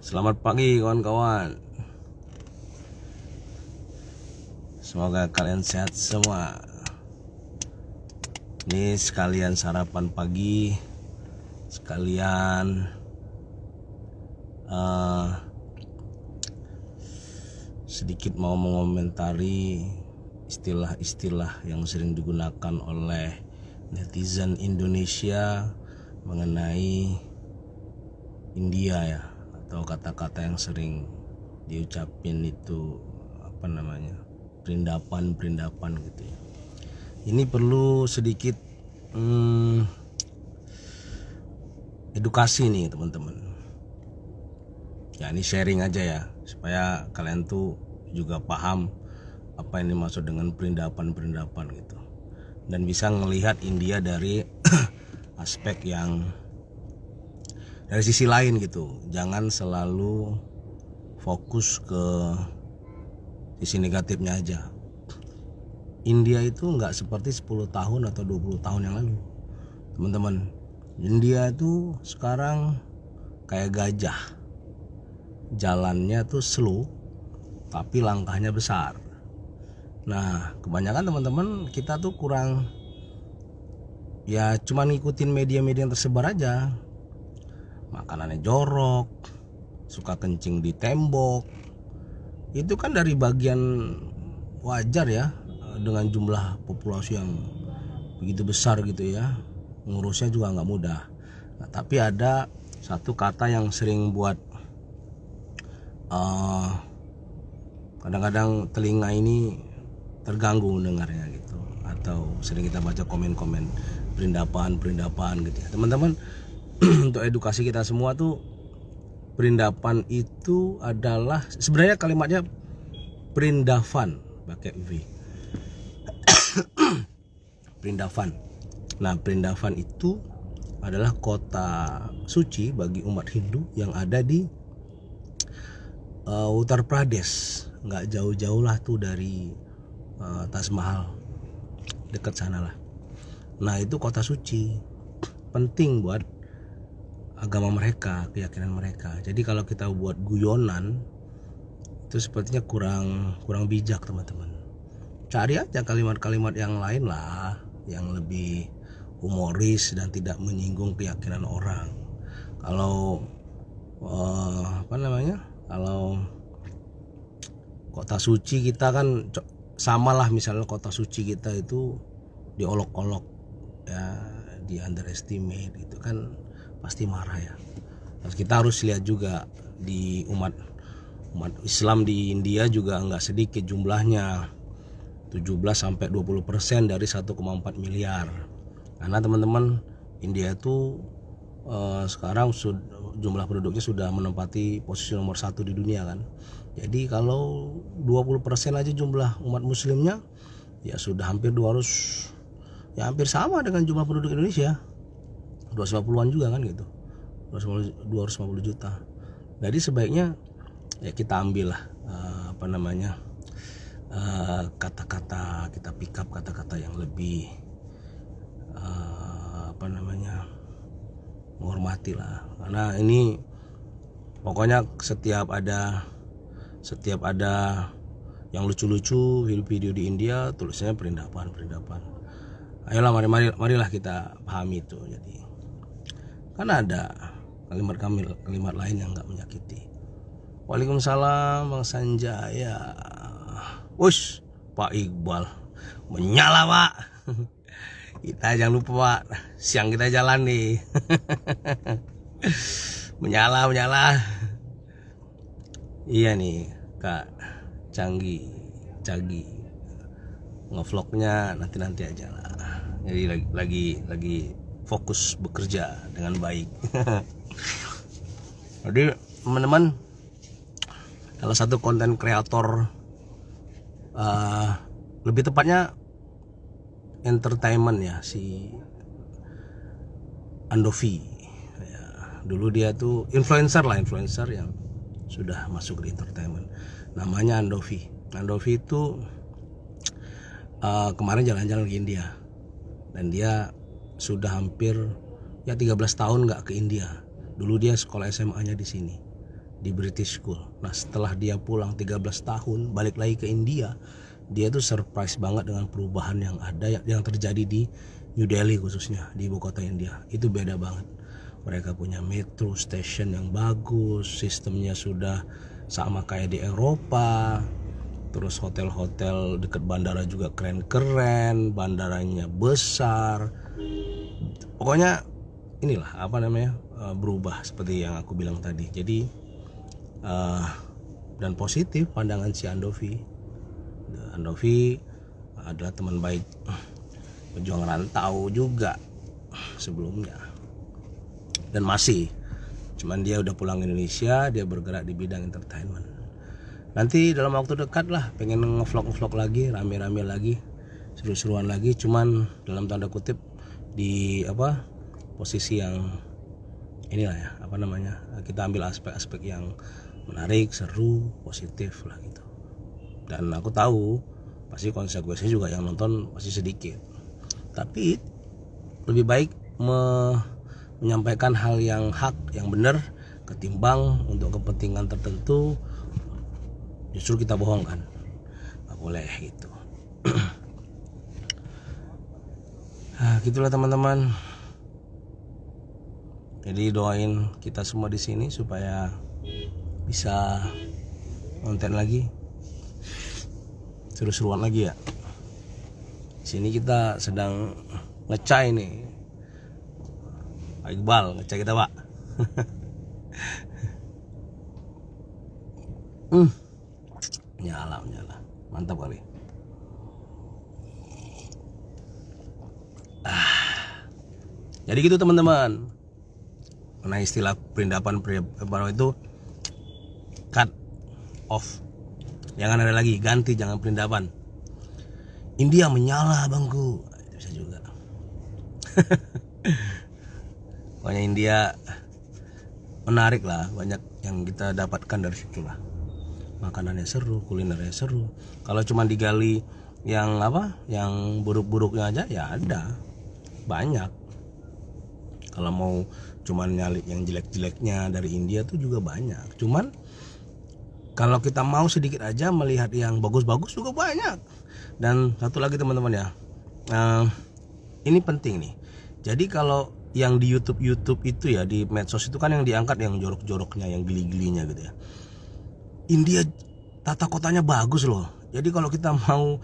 Selamat pagi kawan-kawan. Semoga kalian sehat semua. Ini sekalian sarapan pagi, sekalian sedikit mau mengomentari istilah-istilah yang sering digunakan oleh netizen Indonesia mengenai India ya, atau kata-kata yang sering diucapin itu perindapan gitu ya. Ini perlu sedikit edukasi nih teman-teman. Ya ini sharing aja ya, supaya kalian tuh juga paham apa yang dimaksud dengan perindapan gitu, dan bisa ngelihat India dari aspek yang dari sisi lain gitu. Jangan selalu fokus ke sisi negatifnya aja. India itu nggak seperti 10 tahun atau 20 tahun yang lalu teman-teman. India itu sekarang kayak gajah, jalannya tuh slow tapi langkahnya besar. Nah kebanyakan teman-teman kita tuh kurang, ya cuma ngikutin media-media yang tersebar aja. Makanannya jorok, suka kencing di tembok. Itu kan dari bagian wajar ya, dengan jumlah populasi yang begitu besar gitu ya, ngurusnya juga nggak mudah. Nah, tapi ada satu kata yang sering buat kadang-kadang telinga ini terganggu mendengarnya gitu, atau sering kita baca komen-komen perindapan gitu ya teman-teman. Untuk edukasi kita semua tuh, perindapan itu adalah sebenarnya kalimatnya perindavan pakai V. Perindavan. Nah, perindavan itu adalah kota suci bagi umat Hindu yang ada di Uttar Pradesh. Nggak jauh-jauh lah tuh dari Taj Mahal, dekat sana lah. Nah itu kota suci, penting buat agama mereka, keyakinan mereka. Jadi kalau kita buat guyonan itu sepertinya kurang bijak teman-teman. Cari aja kalimat-kalimat yang lain lah, yang lebih humoris dan tidak menyinggung keyakinan orang. Kalau kalau kota suci kita kan samalah, misalnya kota suci kita itu diolok-olok ya, di underestimate gitu kan, pasti marah ya. Terus kita harus lihat juga di umat Islam di India juga nggak sedikit jumlahnya, 17-20% dari 1,4 miliar. Karena teman-teman, India itu sekarang jumlah penduduknya sudah menempati posisi nomor 1 di dunia kan. Jadi kalau 20% aja jumlah umat muslimnya, ya sudah hampir 200, ya hampir sama dengan jumlah penduduk Indonesia, 250-an juga kan gitu, 250 juta. Jadi sebaiknya ya kita ambil lah kata-kata, kita pick up kata-kata yang lebih menghormati lah. Karena ini pokoknya setiap ada yang lucu-lucu video di India, tulisannya perindapan. Ayolah marilah kita pahami itu. Jadi kan ada kalimat lain yang nggak menyakiti. Waalaikumsalam Bang Sanjaya. Wush, Pak Iqbal menyala Pak. Kita jangan lupa Pak, siang kita jalan nih. menyala. Iya nih Kak Cagi ngevlognya nanti aja lah. Jadi lagi fokus bekerja dengan baik. Jadi teman-teman, salah satu konten kreator, lebih tepatnya entertainment ya, si Andovi ya, dulu dia tuh influencer yang sudah masuk di entertainment, namanya Andovi itu kemarin jalan-jalan ke India, dan dia sudah hampir ya 13 tahun nggak ke India. Dulu dia sekolah SMA-nya di sini. di British School. Nah setelah dia pulang 13 tahun balik lagi ke India, dia tuh surprise banget dengan perubahan yang ada yang terjadi di New Delhi, khususnya di ibu kota India. Itu beda banget. Mereka punya metro station yang bagus, sistemnya sudah sama kayak di Eropa. Terus hotel-hotel dekat bandara juga keren-keren, bandaranya besar. Pokoknya inilah berubah seperti yang aku bilang tadi. Jadi dan positif pandangan si Andovi adalah teman baik pejuang rantau juga sebelumnya, dan masih, cuman dia udah pulang Indonesia, dia bergerak di bidang entertainment. Nanti dalam waktu dekat lah pengen ngevlog lagi, rame-rame lagi, seru-seruan lagi, cuman dalam tanda kutip di posisi yang inilah ya, kita ambil aspek-aspek yang menarik, seru, positif lah gitu. Dan aku tahu pasti konsekuensinya juga yang nonton pasti sedikit, tapi lebih baik menyampaikan hal yang hak, yang benar, ketimbang untuk kepentingan tertentu justru kita bohongkan. Nggak boleh gitu. Nah, gitulah teman-teman. Jadi doain kita semua di sini supaya bisa konten lagi, seru-seruan lagi ya. Di sini kita sedang ngecai nih. Pak Iqbal ngecai kita, Pak. Nyala. Mantap kali. Jadi gitu teman-teman. Nah, istilah perindapan baru itu cut off. Jangan ada lagi, ganti, jangan perindapan. India menyala bangku. Bisa juga. Pokoknya India menarik lah, banyak yang kita dapatkan dari situ lah. Makanannya seru, kulinernya seru. Kalau cuma digali yang buruk-buruknya aja, ya ada banyak. Kalau mau cuman nyali yang jelek-jeleknya dari India tuh juga banyak. Cuman kalau kita mau sedikit aja melihat yang bagus-bagus juga banyak. Dan satu lagi teman-teman ya, ini penting nih. Jadi kalau yang di YouTube itu ya, di medsos itu kan yang diangkat yang jorok-joroknya, yang gili-gilinya gitu ya. India tata kotanya bagus loh. Jadi kalau kita mau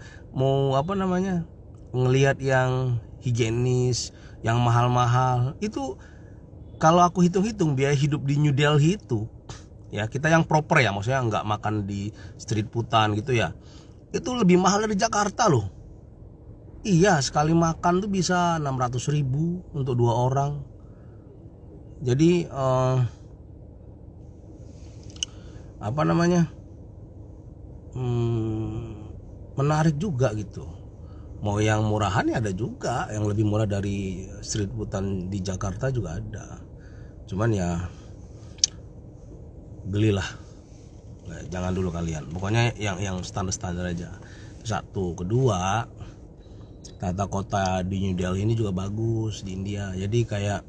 ngelihat yang higienis, yang mahal-mahal, itu kalau aku hitung-hitung biaya hidup di New Delhi itu ya, kita yang proper ya, maksudnya nggak makan di street foodan gitu ya, itu lebih mahal dari Jakarta loh. Iya, sekali makan tuh bisa 600.000 untuk 2 orang. Jadi menarik juga gitu. Mau yang murahan ya ada juga, yang lebih murah dari street foodan di Jakarta juga ada. Cuman ya belilah, nah, jangan dulu kalian. Pokoknya yang standar aja. Satu, kedua, tata kota di New Delhi ini juga bagus di India. Jadi kayak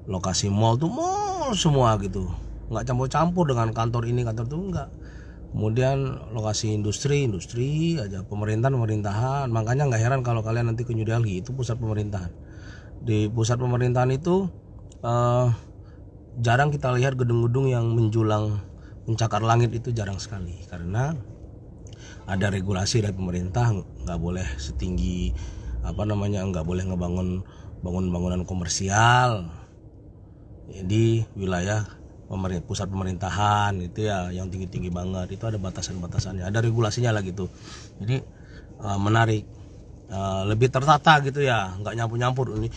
lokasi mall tuh mall semua gitu, nggak campur-campur dengan kantor ini kantor tuh, enggak. Kemudian lokasi industri aja, pemerintahan. Makanya nggak heran kalau kalian nanti ke New Delhi, itu pusat pemerintahan. Di pusat pemerintahan itu jarang kita lihat gedung-gedung yang menjulang mencakar langit, itu jarang sekali, karena ada regulasi dari pemerintah, nggak boleh setinggi nggak boleh ngebangun bangunan komersial di wilayah pusat pemerintahan itu ya, yang tinggi-tinggi banget. Itu ada batasan-batasannya, ada regulasinya lah gitu. Jadi menarik, lebih tertata gitu ya, nggak nyampur-nyampur. Ini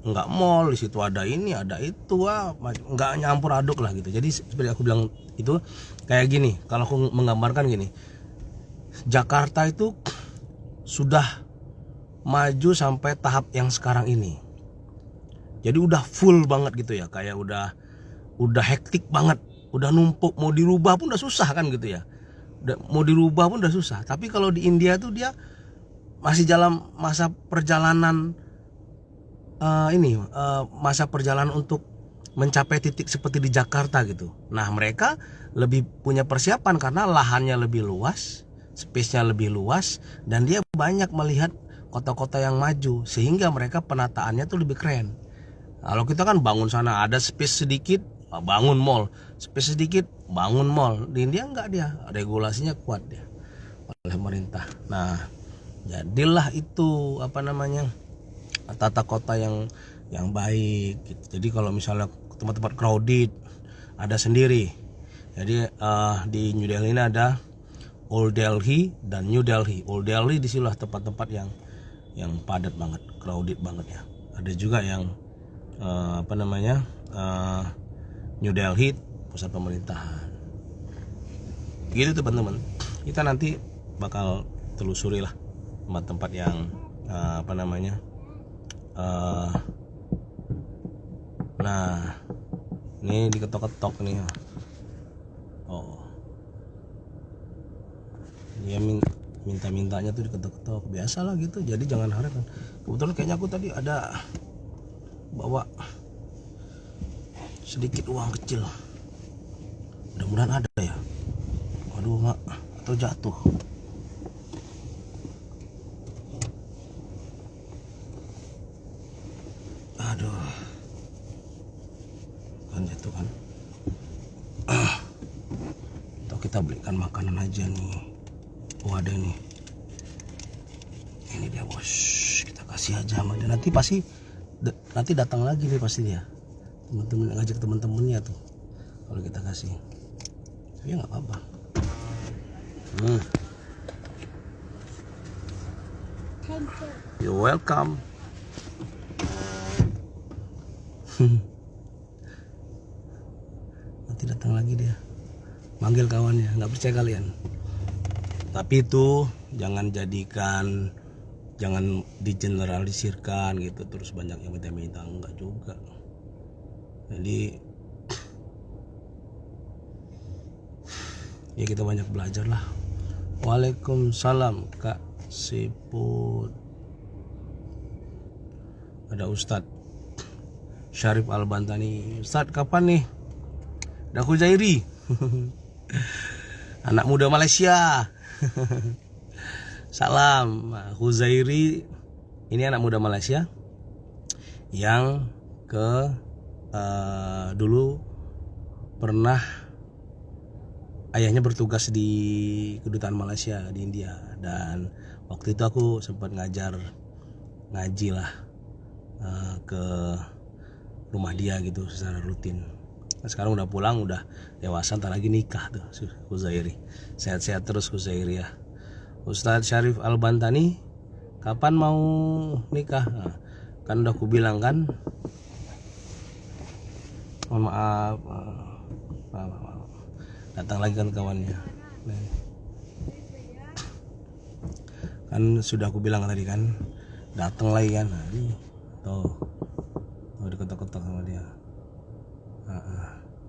nggak mall, di situ ada ini ada itu, nggak nyampur aduk lah gitu. Jadi seperti aku bilang itu kayak gini, kalau aku menggambarkan gini, Jakarta itu sudah maju sampai tahap yang sekarang ini. Jadi udah full banget gitu ya, kayak udah hektik banget, udah numpuk, mau dirubah pun udah susah kan gitu ya. Mau dirubah pun udah susah. Tapi kalau di India tuh dia masih dalam masa perjalanan masa perjalanan untuk mencapai titik seperti di Jakarta gitu. Nah mereka lebih punya persiapan karena lahannya lebih luas, space-nya lebih luas, dan dia banyak melihat kota-kota yang maju, sehingga mereka penataannya tuh lebih keren. Kalau kita kan bangun sana ada space sedikit, bangun mall, space sedikit, bangun mall. Di India enggak, dia regulasinya kuat dia oleh pemerintah. Nah jadilah itu tata kota yang baik gitu. Jadi kalau misalnya tempat-tempat crowded ada sendiri. Jadi di New Delhi ini ada Old Delhi dan New Delhi. Old Delhi disinilah tempat-tempat yang padat banget, crowded banget ya. Ada juga yang New Delhi pusat pemerintahan. Gitu teman-teman. Kita nanti bakal telusuri lah tempat-tempat yang nah ini diketok-ketok nih. Oh dia minta-mintanya tuh diketok-ketok, biasalah gitu. Jadi jangan harap kan. Kebetulan kayaknya aku tadi ada bawa sedikit uang kecil, mudah-mudahan ada ya. Waduh mak, atau jatuh. Aduh, kan jatuh kan. Atau kita belikan makanan aja nih. Oh ada nih, ini dia bos, kita kasih aja sama dia. Nanti pasti nanti datang lagi nih pasti dia, teman-teman ngajak teman-temannya tuh kalau kita kasih. Ya nggak apa-apa. You're welcome. Nanti datang lagi dia, manggil kawannya. Nggak percaya kalian? Tapi itu jangan digeneralisirkan gitu, terus banyak yang minta-minta, enggak juga. Jadi ya kita banyak belajar lah. Waalaikumsalam Kak Siput. Ada Ustadz Syarif Al-Bantani. Ustadz kapan nih Daku Zairi? Anak muda Malaysia. Salam Huzairi. Ini anak muda Malaysia yang dulu pernah ayahnya bertugas di kedutaan Malaysia di India, dan waktu itu aku sempat ngaji lah ke rumah dia gitu secara rutin. Nah, sekarang udah pulang, udah dewasa, ntar lagi nikah tuh Huzairi. Sehat-sehat terus Huzairi ya. Ustadz Syarif Al-Bantani, kapan mau nikah? Nah, kan udah aku bilang kan. Mohon maaf. Datang lagi kan kawannya. Kan sudah aku bilang tadi kan, datang lagi kan. Nah, ini tuh diketok-ketok sama dia.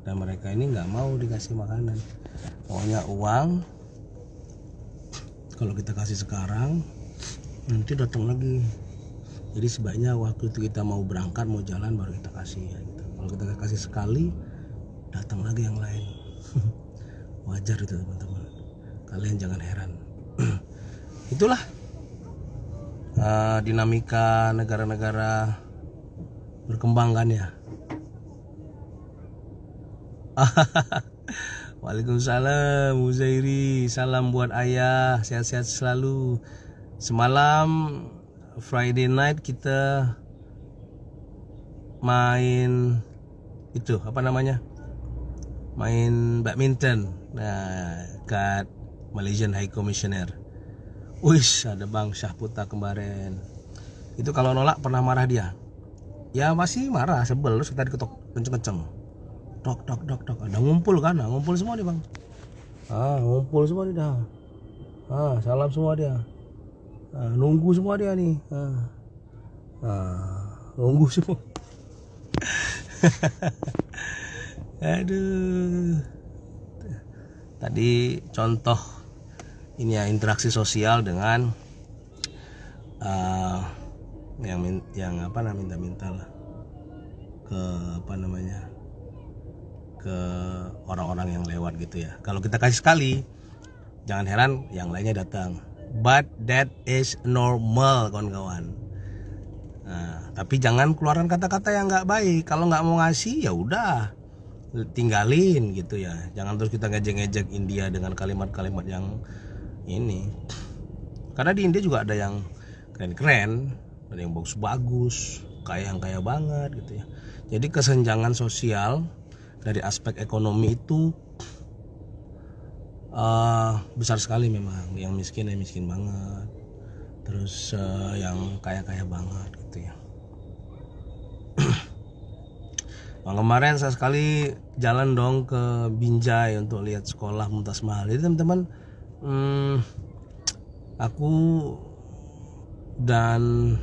Dan mereka ini nggak mau dikasih makanan, maunya uang. Kalau kita kasih sekarang, nanti datang lagi. Jadi sebaiknya waktu itu kita mau berangkat, mau jalan, baru kita kasih ya, gitu. Kalau kita kasih sekali, datang lagi yang lain. Wajar itu teman-teman, kalian jangan heran. Itulah dinamika negara-negara berkembang kan ya. Waalaikumsalam Huzairi, salam buat ayah, sehat-sehat selalu. Semalam Friday night kita main itu main badminton. Nah, kat Malaysian High Commissioner. Wish, ada Bang Syahputra kemarin. Itu kalau nolak pernah marah dia. Ya masih marah, sebel, terus kita diketok kenceng-kenceng. Dok. Ada ngumpul kan? Nah, ngumpul semua nih bang. Ngumpul semua nih dah. Salam semua dia. Nunggu semua dia nih. Nunggu semua. Aduh. Tadi contoh ini ya, interaksi sosial dengan yang minta-minta lah ke ke ke orang-orang yang lewat gitu ya. Kalau kita kasih sekali, jangan heran yang lainnya datang. But that is normal, kawan-kawan. Nah, tapi jangan keluarkan kata-kata yang nggak baik. Kalau nggak mau ngasih ya udah, tinggalin gitu ya. Jangan terus kita ngejek-ngejek India dengan kalimat-kalimat yang ini. Karena di India juga ada yang keren-keren, ada yang bagus-bagus, yang kaya banget gitu ya. Jadi kesenjangan sosial dari aspek ekonomi itu besar sekali memang. Yang miskin ya miskin banget, terus yang kaya banget gitu ya. Kemarin saya sekali jalan dong ke Binjai untuk lihat sekolah Mumtaz Mahal. Jadi teman-teman, aku dan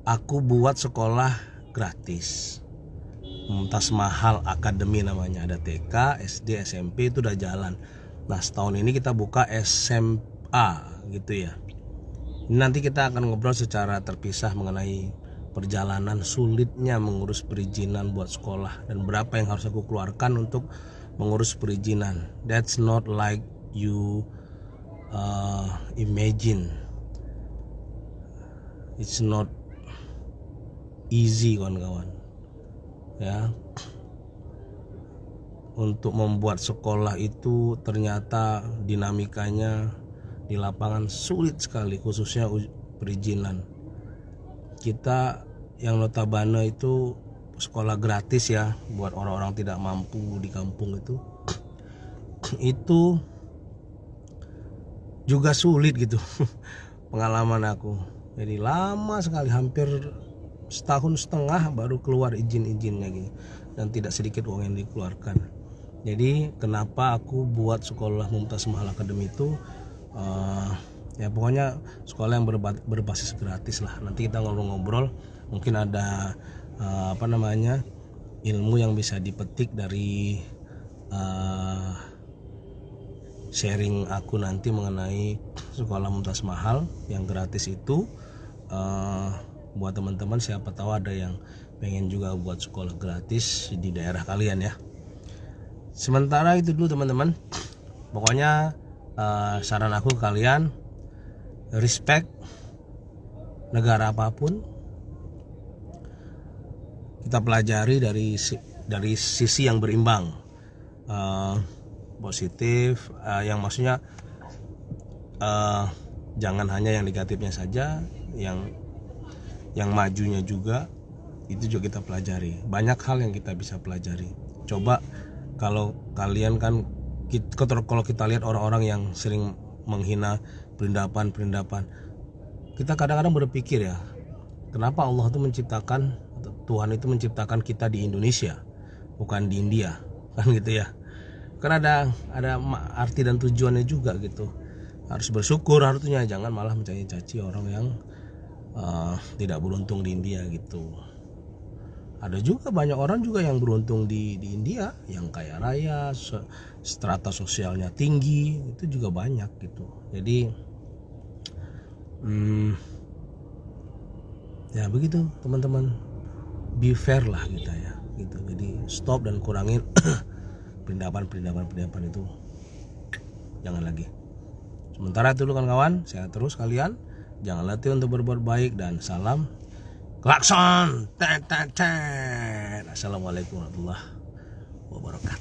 aku buat sekolah gratis. Mumtaz Mahal Academy namanya, ada TK, SD, SMP itu udah jalan. Nah, setahun ini kita buka SMA gitu ya. Nanti kita akan ngobrol secara terpisah mengenai perjalanan sulitnya mengurus perizinan buat sekolah dan berapa yang harus aku keluarkan untuk mengurus perizinan. That's not like you imagine. It's not easy, kawan-kawan. Ya. Untuk membuat sekolah itu ternyata dinamikanya di lapangan sulit sekali, khususnya perizinan. Kita yang notabene itu sekolah gratis ya buat orang-orang tidak mampu di kampung itu juga sulit gitu. Pengalaman aku. Jadi lama sekali, hampir setahun setengah baru keluar izin-izinnya gitu. Dan tidak sedikit uang yang dikeluarkan. Jadi kenapa aku buat sekolah Mumtaz Mahal Academy itu ya pokoknya sekolah yang berbasis gratis lah. Nanti kita ngobrol-ngobrol, mungkin ada ilmu yang bisa dipetik dari sharing aku nanti mengenai sekolah Mumtaz Mahal yang gratis itu. Buat teman-teman, siapa tahu ada yang pengen juga buat sekolah gratis di daerah kalian ya. Sementara itu dulu teman-teman, pokoknya saran aku ke kalian, respect negara apapun, kita pelajari dari sisi yang berimbang, positif, yang maksudnya jangan hanya yang negatifnya saja, yang majunya juga itu juga kita pelajari. Banyak hal yang kita bisa pelajari. Coba kalau kalian kan, kalau kita lihat orang-orang yang sering menghina perindapan, kita kadang-kadang berpikir ya, kenapa Allah itu menciptakan, Tuhan itu menciptakan kita di Indonesia bukan di India, kan gitu ya. Kan ada arti dan tujuannya juga gitu. Harus bersyukur harusnya, jangan malah mencaci-caci orang yang tidak beruntung di India gitu. Ada juga banyak orang juga yang beruntung di India, yang kaya raya, strata sosialnya tinggi, itu juga banyak gitu. Jadi ya begitu teman-teman, be fair lah kita ya gitu. Jadi stop dan kurangin perindapan itu, jangan lagi. Sementara itu kawan-kawan, sehat terus kalian, jangan latih untuk berbuat baik, dan salam klakson. Assalamualaikum warahmatullahi wabarakatuh.